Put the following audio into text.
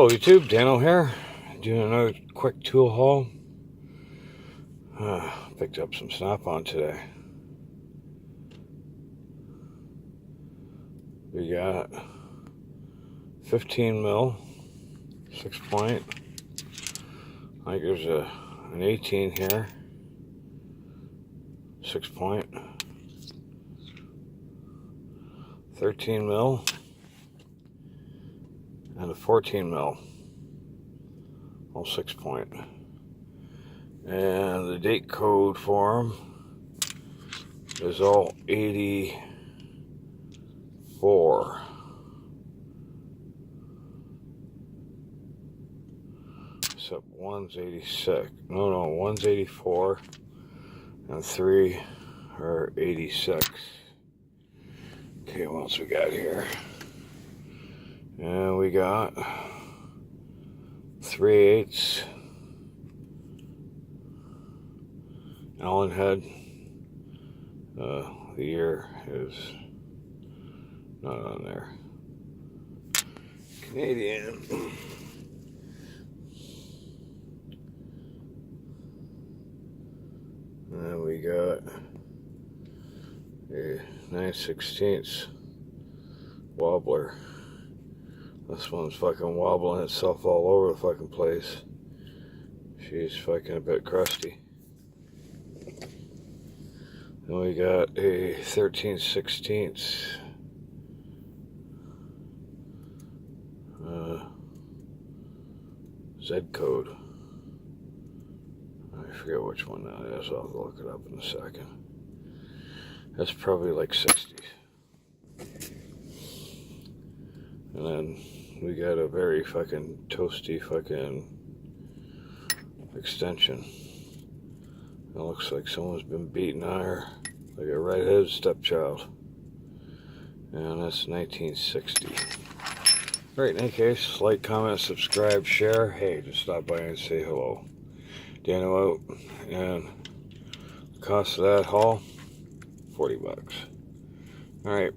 Hello YouTube, Dano here, doing another quick tool haul. Picked up some Snap-on today. We got 15 mil, 6 point. I think there's an 18 here, 6 point. 13 mil and a 14 mil, all 6 point. And the date code for them is all 84. Except one's 86. No, one's 84 and 3 are 86. Okay, what else we got here? And we got 3/8 Allen head. The year is not on there. Canadian. And then we got a 9/16 wobbler. This one's fucking wobbling itself all over the fucking place. She's fucking a bit crusty. Then we got a 13/16 Z code. I forget which one that is. I'll look it up in a second. That's probably like 60s. And then we got a very fucking toasty fucking extension. It looks like someone's been beating on her like a redheaded stepchild. And that's 1960. Alright, in any case, like, comment, subscribe, share. Hey, just stop by and say hello. Dano out. And the cost of that haul, $40. Alright.